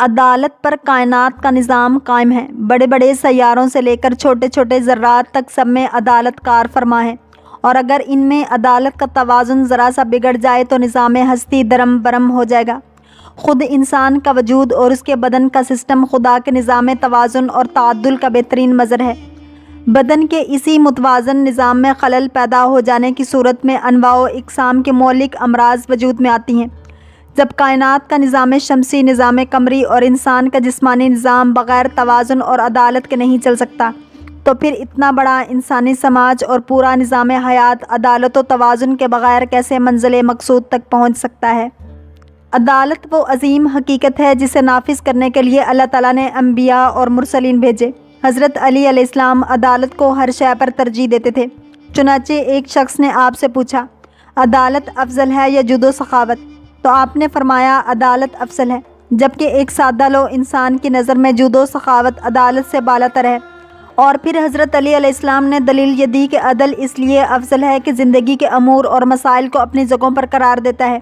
عدالت پر کائنات کا نظام قائم ہے۔ بڑے بڑے سیاروں سے لے کر چھوٹے چھوٹے ذرات تک سب میں عدالت کار فرما ہے، اور اگر ان میں عدالت کا توازن ذرا سا بگڑ جائے تو نظام ہستی درم برم ہو جائے گا۔ خود انسان کا وجود اور اس کے بدن کا سسٹم خدا کے نظام توازن اور تعادل کا بہترین مظہر ہے۔ بدن کے اسی متوازن نظام میں خلل پیدا ہو جانے کی صورت میں انواع و اقسام کے مہلک امراض وجود میں آتی ہیں۔ جب کائنات کا نظام شمسی، نظام قمری اور انسان کا جسمانی نظام بغیر توازن اور عدالت کے نہیں چل سکتا، تو پھر اتنا بڑا انسانی سماج اور پورا نظام حیات عدالت و توازن کے بغیر کیسے منزل مقصود تک پہنچ سکتا ہے؟ عدالت وہ عظیم حقیقت ہے جسے نافذ کرنے کے لیے اللہ تعالیٰ نے انبیاء اور مرسلین بھیجے۔ حضرت علی علیہ السلام عدالت کو ہر شے پر ترجیح دیتے تھے۔ چنانچہ ایک شخص نے آپ سے پوچھا، عدالت افضل ہے یا جود و سخاوت؟ تو آپ نے فرمایا عدالت افضل ہے، جبکہ ایک سادہ لو انسان کی نظر میں جود و سخاوت عدالت سے بالاتر ہے۔ اور پھر حضرت علی علیہ السلام نے دلیل یہ دی کہ عدل اس لیے افضل ہے کہ زندگی کے امور اور مسائل کو اپنی جگہوں پر قرار دیتا ہے،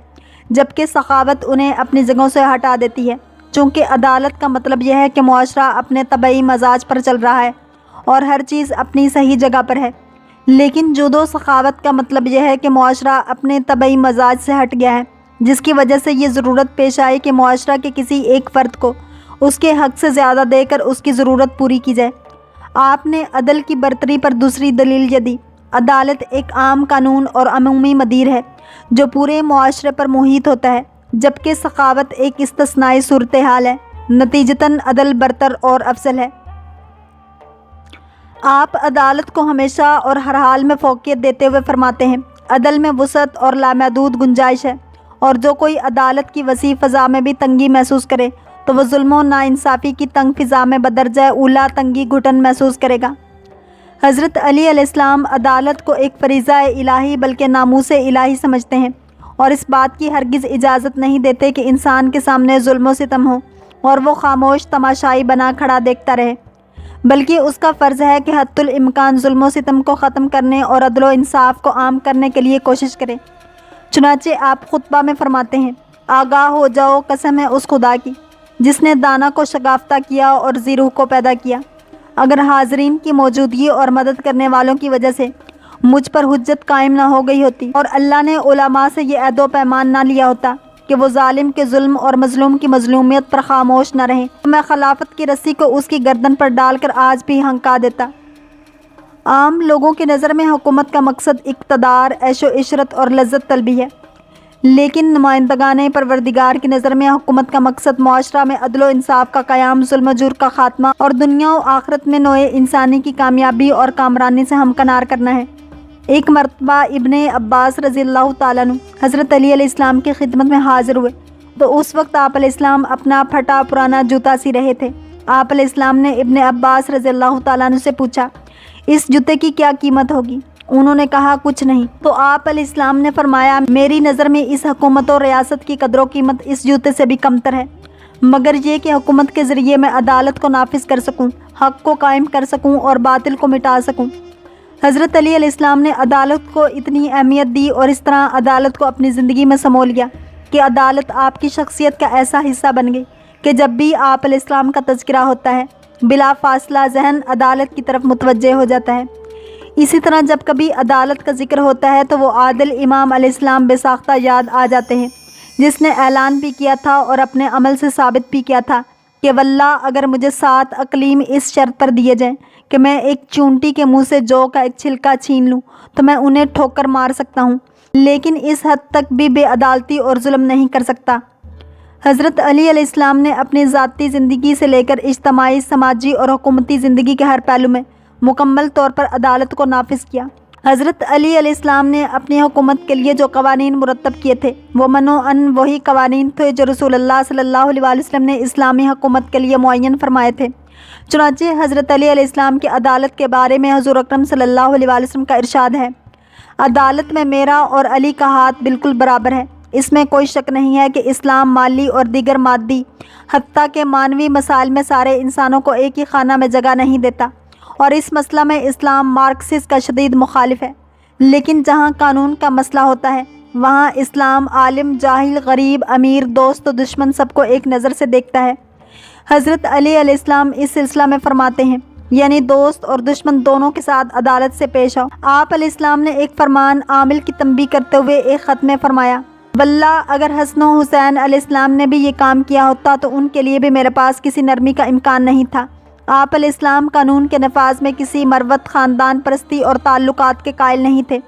جبکہ سخاوت انہیں اپنی جگہوں سے ہٹا دیتی ہے۔ چونکہ عدالت کا مطلب یہ ہے کہ معاشرہ اپنے طبعی مزاج پر چل رہا ہے اور ہر چیز اپنی صحیح جگہ پر ہے، لیکن جود و سخاوت کا مطلب یہ ہے کہ معاشرہ اپنے طبعی مزاج سے ہٹ گیا ہے، جس کی وجہ سے یہ ضرورت پیش آئی کہ معاشرہ کے کسی ایک فرد کو اس کے حق سے زیادہ دے کر اس کی ضرورت پوری کی جائے۔ آپ نے عدل کی برتری پر دوسری دلیل یہ دی، عدالت ایک عام قانون اور عمومی مدیر ہے جو پورے معاشرے پر محیط ہوتا ہے، جبکہ سخاوت ایک استثنائی صورتحال ہے، نتیجتاً عدل برتر اور افضل ہے۔ آپ عدالت کو ہمیشہ اور ہر حال میں فوقیت دیتے ہوئے فرماتے ہیں، عدل میں وسعت اور لامحدود گنجائش ہے، اور جو کوئی عدالت کی وسیع فضا میں بھی تنگی محسوس کرے تو وہ ظلم و ناانصافی کی تنگ فضا میں بدرجہ اولیٰ تنگی گھٹن محسوس کرے گا۔ حضرت علی علیہ السلام عدالت کو ایک فریضہ الہی بلکہ ناموس الہی سمجھتے ہیں، اور اس بات کی ہرگز اجازت نہیں دیتے کہ انسان کے سامنے ظلم و ستم ہو اور وہ خاموش تماشائی بنا کھڑا دیکھتا رہے، بلکہ اس کا فرض ہے کہ حتی الامکان ظلم و ستم کو ختم کرنے اور عدل و انصاف کو عام کرنے کے لیے کوشش کرے۔ چنانچہ آپ خطبہ میں فرماتے ہیں، آگاہ ہو جاؤ، قسم ہے اس خدا کی جس نے دانہ کو شگافتہ کیا اور ذی روح کو پیدا کیا۔ اگر حاضرین کی موجودگی اور مدد کرنے والوں کی وجہ سے مجھ پر حجت قائم نہ ہو گئی ہوتی اور اللہ نے علماء سے یہ عہد و پیمان نہ لیا ہوتا کہ وہ ظالم کے ظلم اور مظلوم کی مظلومیت پر خاموش نہ رہیں، تو میں خلافت کی رسی کو اس کی گردن پر ڈال کر آج بھی ہنکا دیتا۔ عام لوگوں کی نظر میں حکومت کا مقصد اقتدار، عیش و عشرت اور لذت طلبی ہے، لیکن نمائندگان پروردگار کی نظر میں حکومت کا مقصد معاشرہ میں عدل و انصاف کا قیام، ظلم و جور کا خاتمہ اور دنیا و آخرت میں نوع انسانی کی کامیابی اور کامرانی سے ہمکنار کرنا ہے۔ ایک مرتبہ ابن عباس رضی اللہ تعالیٰ عنہ حضرت علی علیہ السلام کی خدمت میں حاضر ہوئے تو اس وقت آپ علیہ السلام اپنا پھٹا پرانا جوتا سی رہے تھے۔ آپ علیہ السلام نے ابن عباس رضی اللہ تعالیٰ عنہ سے پوچھا، اس جوتے کی کیا قیمت ہوگی؟ انہوں نے کہا کچھ نہیں۔ تو آپ علیہ السلام نے فرمایا، میری نظر میں اس حکومت و ریاست کی قدر و قیمت اس جوتے سے بھی کمتر ہے، مگر یہ کہ حکومت کے ذریعے میں عدالت کو نافذ کر سکوں، حق کو قائم کر سکوں اور باطل کو مٹا سکوں۔ حضرت علی علیہ السلام نے عدالت کو اتنی اہمیت دی اور اس طرح عدالت کو اپنی زندگی میں سمو لیا کہ عدالت آپ کی شخصیت کا ایسا حصہ بن گئی کہ جب بھی آپ علیہ السلام کا تذکرہ ہوتا ہے بلا فاصلہ ذہن عدالت کی طرف متوجہ ہو جاتا ہے۔ اسی طرح جب کبھی عدالت کا ذکر ہوتا ہے تو وہ عادل امام علیہ السلام بے ساختہ یاد آ جاتے ہیں، جس نے اعلان بھی کیا تھا اور اپنے عمل سے ثابت بھی کیا تھا کہ واللہ اگر مجھے 7 اقلیم اس شرط پر دیے جائیں کہ میں ایک چونٹی کے منہ سے جو کا ایک چھلکا چھین لوں تو میں انہیں ٹھوکر مار سکتا ہوں، لیکن اس حد تک بھی بے عدالتی اور ظلم نہیں کر سکتا۔ حضرت علی علیہ السلام نے اپنی ذاتی زندگی سے لے کر اجتماعی، سماجی اور حکومتی زندگی کے ہر پہلو میں مکمل طور پر عدالت کو نافذ کیا۔ حضرت علی علیہ السلام نے اپنی حکومت کے لیے جو قوانین مرتب کیے تھے وہ منوعاً وہی قوانین تھے جو رسول اللہ صلی اللہ علیہ وسلم نے اسلامی حکومت کے لیے معین فرمائے تھے۔ چنانچہ حضرت علی علیہ السلام کی عدالت کے بارے میں حضور اکرم صلی اللہ علیہ وسلم کا ارشاد ہے، عدالت میں میرا اور علی کا ہاتھ بالکل برابر ہے۔ اس میں کوئی شک نہیں ہے کہ اسلام مالی اور دیگر مادی حتیٰ کہ معنوی مسائل میں سارے انسانوں کو ایک ہی خانہ میں جگہ نہیں دیتا، اور اس مسئلہ میں اسلام مارکسسٹ کا شدید مخالف ہے، لیکن جہاں قانون کا مسئلہ ہوتا ہے وہاں اسلام عالم، جاہل، غریب، امیر، دوست و دشمن سب کو ایک نظر سے دیکھتا ہے۔ حضرت علی علیہ السلام اس سلسلہ میں فرماتے ہیں، یعنی دوست اور دشمن دونوں کے ساتھ عدالت سے پیش آؤ۔ آپ علیہ السلام نے ایک فرمان عامل کی تنبیہ کرتے ہوئے ایک خط میں فرمایا، واللہ اگر حسن و حسین علیہ السلام نے بھی یہ کام کیا ہوتا تو ان کے لیے بھی میرے پاس کسی نرمی کا امکان نہیں تھا۔ آپ علیہ السلام قانون کے نفاذ میں کسی مروت خاندان پرستی اور تعلقات کے قائل نہیں تھے۔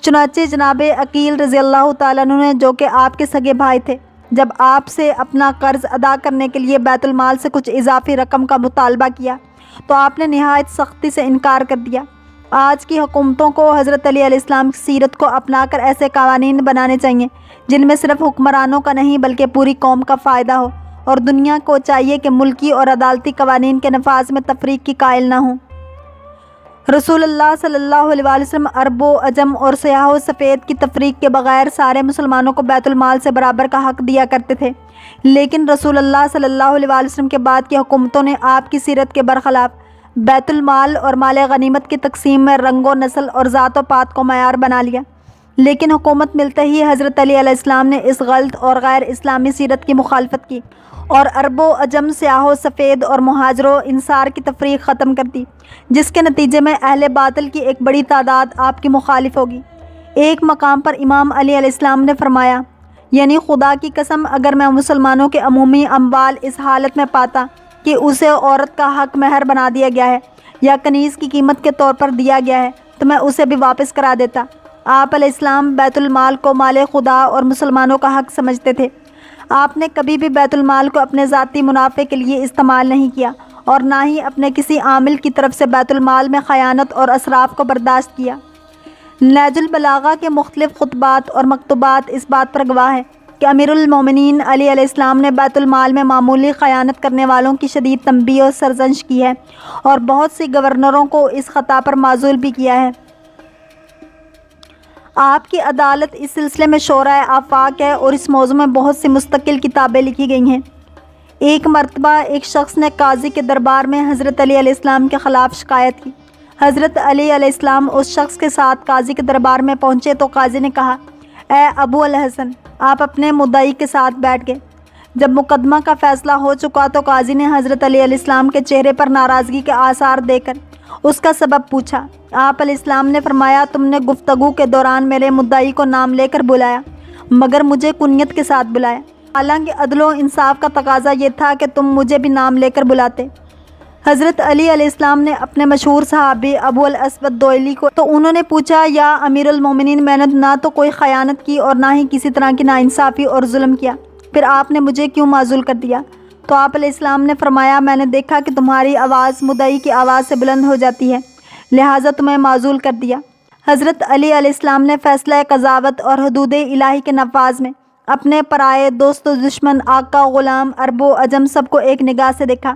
چنانچہ جناب عقیل رضی اللہ تعالیٰ عنہ نے، جو کہ آپ کے سگے بھائی تھے، جب آپ سے اپنا قرض ادا کرنے کے لیے بیت المال سے کچھ اضافی رقم کا مطالبہ کیا تو آپ نے نہایت سختی سے انکار کر دیا۔ آج کی حکومتوں کو حضرت علی علیہ السلام کی سیرت کو اپنا کر ایسے قوانین بنانے چاہیے جن میں صرف حکمرانوں کا نہیں بلکہ پوری قوم کا فائدہ ہو، اور دنیا کو چاہیے کہ ملکی اور عدالتی قوانین کے نفاذ میں تفریق کی قائل نہ ہوں۔ رسول اللہ صلی اللہ علیہ وسلم عرب و عجم اور سیاہ و سفید کی تفریق کے بغیر سارے مسلمانوں کو بیت المال سے برابر کا حق دیا کرتے تھے، لیکن رسول اللہ صلی اللہ علیہ وسلم کے بعد کی حکومتوں نے آپ کی سیرت کے برخلاف بیت المال اور مال غنیمت کی تقسیم میں رنگ و نسل اور ذات و پات کو معیار بنا لیا۔ لیکن حکومت ملتے ہی حضرت علی علیہ السلام نے اس غلط اور غیر اسلامی سیرت کی مخالفت کی اور عرب و عجم، سیاہ و سفید اور مہاجر و انصار کی تفریق ختم کر دی، جس کے نتیجے میں اہل باطل کی ایک بڑی تعداد آپ کی مخالف ہوگی۔ ایک مقام پر امام علی علیہ السلام نے فرمایا، یعنی خدا کی قسم اگر میں مسلمانوں کے عمومی اموال اس حالت میں پاتا کہ اسے عورت کا حق مہر بنا دیا گیا ہے یا کنیز کی قیمت کے طور پر دیا گیا ہے تو میں اسے بھی واپس کرا دیتا۔ آپ علیہ السلام بیت المال کو مال خدا اور مسلمانوں کا حق سمجھتے تھے۔ آپ نے کبھی بھی بیت المال کو اپنے ذاتی منافع کے لیے استعمال نہیں کیا اور نہ ہی اپنے کسی عامل کی طرف سے بیت المال میں خیانت اور اسراف کو برداشت کیا۔ نہج البلاغہ کے مختلف خطبات اور مکتوبات اس بات پر گواہ ہے کہ امیر المومنین علی علیہ السلام نے بیت المال میں معمولی خیانت کرنے والوں کی شدید تنبیہ اور سرزنش کی ہے اور بہت سی گورنروں کو اس خطا پر معزول بھی کیا ہے۔ آپ کی عدالت اس سلسلے میں شورائے آفاق ہے اور اس موضوع میں بہت سی مستقل کتابیں لکھی گئی ہیں۔ ایک مرتبہ ایک شخص نے قاضی کے دربار میں حضرت علی علیہ السلام کے خلاف شکایت کی۔ حضرت علی علیہ السلام اس شخص کے ساتھ قاضی کے دربار میں پہنچے تو قاضی نے کہا، اے ابو الحسن، آپ اپنے مدعی کے ساتھ بیٹھ گئے۔ جب مقدمہ کا فیصلہ ہو چکا تو قاضی نے حضرت علی علیہ السلام کے چہرے پر ناراضگی کے آثار دے کر اس کا سبب پوچھا۔ آپ علیہ السلام نے فرمایا، تم نے گفتگو کے دوران میرے مدعی کو نام لے کر بلایا مگر مجھے کنیت کے ساتھ بلایا، حالانکہ عدل و انصاف کا تقاضا یہ تھا کہ تم مجھے بھی نام لے کر بلاتے۔ حضرت علی علیہ السلام نے اپنے مشہور صحابی ابو الاسود دوئلی کو تو انہوں نے پوچھا، یا امیر المومنین، میں نے نہ تو کوئی خیانت کی اور نہ ہی کسی طرح کی ناانصافی اور ظلم کیا، پھر آپ نے مجھے کیوں معزول کر دیا؟ تو آپ علیہ السلام نے فرمایا، میں نے دیکھا کہ تمہاری آواز مدعی کی آواز سے بلند ہو جاتی ہے، لہٰذا تمہیں معزول کر دیا۔ حضرت علی علیہ السلام نے فیصلہ قضاوت اور حدود الہی کے نفاذ میں اپنے پرائے، دوست و دشمن، آقا و غلام، عرب و عجم سب کو ایک نگاہ سے دیکھا۔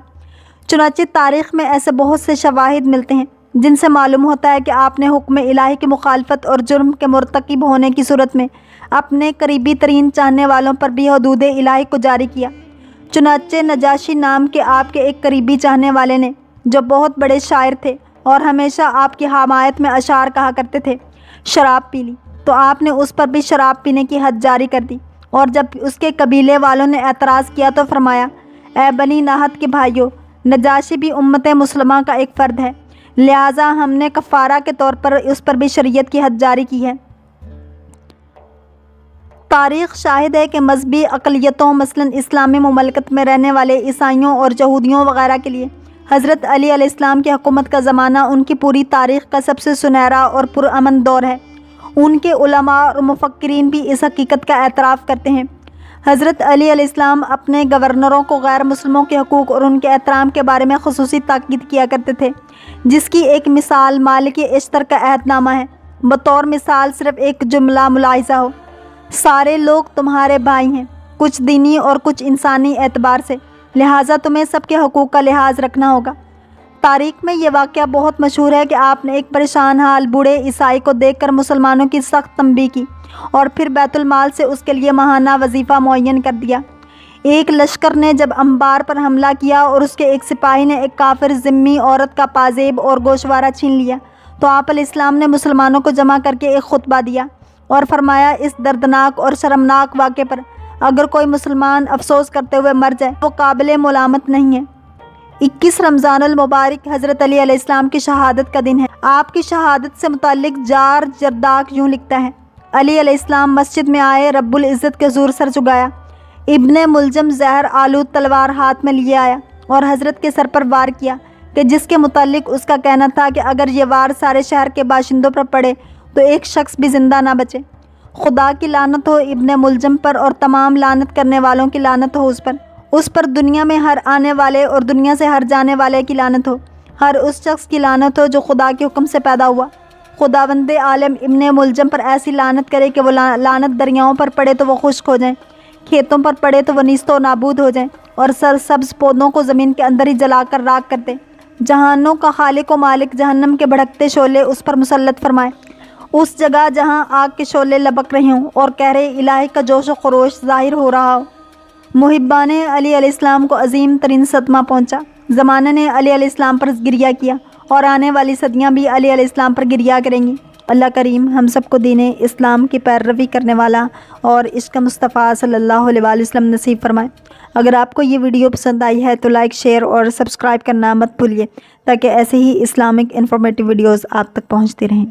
چنانچہ تاریخ میں ایسے بہت سے شواہد ملتے ہیں جن سے معلوم ہوتا ہے کہ آپ نے حکم الہی کی مخالفت اور جرم کے مرتکب ہونے کی صورت میں اپنے قریبی ترین چاہنے والوں پر بھی حدود الہی کو جاری کیا۔ چنانچہ نجاشی نام کے آپ کے ایک قریبی چاہنے والے نے، جو بہت بڑے شاعر تھے اور ہمیشہ آپ کی حمایت میں اشعار کہا کرتے تھے، شراب پی لی تو آپ نے اس پر بھی شراب پینے کی حد جاری کر دی، اور جب اس کے قبیلے والوں نے اعتراض کیا تو فرمایا، اے بنی ناہد کے بھائیوں، نجاشی بھی امت مسلمہ کا ایک فرد ہے، لہٰذا ہم نے کفارہ کے طور پر اس پر بھی شریعت کی حد جاری کی ہے۔ تاریخ شاہد ہے کہ مذہبی اقلیتوں، مثلاً اسلامی مملکت میں رہنے والے عیسائیوں اور یہودیوں وغیرہ کے لیے حضرت علی علیہ السلام کی حکومت کا زمانہ ان کی پوری تاریخ کا سب سے سنہرا اور پرامن دور ہے۔ ان کے علماء اور مفکرین بھی اس حقیقت کا اعتراف کرتے ہیں۔ حضرت علی علیہ السلام اپنے گورنروں کو غیر مسلموں کے حقوق اور ان کے احترام کے بارے میں خصوصی تاکید کیا کرتے تھے، جس کی ایک مثال مالک اشتر کا عہد نامہ ہے۔ بطور مثال صرف ایک جملہ ملاحظہ ہو، سارے لوگ تمہارے بھائی ہیں، کچھ دینی اور کچھ انسانی اعتبار سے، لہٰذا تمہیں سب کے حقوق کا لحاظ رکھنا ہوگا۔ تاریخ میں یہ واقعہ بہت مشہور ہے کہ آپ نے ایک پریشان حال بوڑھے عیسائی کو دیکھ کر مسلمانوں کی سخت تنبیہ کی اور پھر بیت المال سے اس کے لیے ماہانہ وظیفہ معین کر دیا۔ ایک لشکر نے جب انبار پر حملہ کیا اور اس کے ایک سپاہی نے ایک کافر ذمی عورت کا پازیب اور گوشوارہ چھین لیا تو آپ علیہ السلام نے مسلمانوں کو جمع کر کے ایک خطبہ دیا اور فرمایا، اس دردناک اور شرمناک واقعے پر اگر کوئی مسلمان افسوس کرتے ہوئے مر جائے وہ قابل ملامت نہیں ہے۔ 21 رمضان المبارک حضرت علی علیہ السلام کی شہادت کا دن ہے۔ آپ کی شہادت سے متعلق جار جرداق یوں لکھتا ہے: علی علیہ السلام مسجد میں آئے، رب العزت کے حضور سر جھکایا، ابن ملجم زہر آلود تلوار ہاتھ میں لیے آیا اور حضرت کے سر پر وار کیا کہ جس کے متعلق اس کا کہنا تھا کہ اگر یہ وار سارے شہر کے باشندوں پر پڑے تو ایک شخص بھی زندہ نہ بچے۔ خدا کی لعنت ہو ابن ملجم پر اور تمام لعنت کرنے والوں کی لعنت ہو اس پر دنیا میں ہر آنے والے اور دنیا سے ہر جانے والے کی لعنت ہو، ہر اس شخص کی لعنت ہو جو خدا کے حکم سے پیدا ہوا۔ خداوند عالم ابن ملجم پر ایسی لعنت کرے کہ وہ لعنت دریاؤں پر پڑے تو وہ خشک ہو جائیں، کھیتوں پر پڑے تو وہ نیست و نابود ہو جائیں اور سرسبز پودوں کو زمین کے اندر ہی جلا کر راکھ کر دیں۔ جہانوں کا خالق و مالک جہنم کے بھڑکتے شعلے اس پر مسلط فرمائے، اس جگہ جہاں آگ کے شعلے لبک رہے ہوں اور کہرے الہی کا جوش و خروش ظاہر ہو رہا ہو۔ محبان علی علیہ السلام کو عظیم ترین صدمہ پہنچا۔ زمانہ نے علی علیہ السلام پر گریہ کیا اور آنے والی صدیاں بھی علی علیہ السلام پر گریہ کریں گی۔ اللہ کریم ہم سب کو دین اسلام کی پیروی کرنے والا اور عشق مصطفیٰ صلی اللہ علیہ وآلہ وسلم نصیب فرمائے۔ اگر آپ کو یہ ویڈیو پسند آئی ہے تو لائک، شیئر اور سبسکرائب کرنا مت بھولیے تاکہ ایسے ہی اسلامک انفارمیٹیو ویڈیوز آپ تک پہنچتی رہیں۔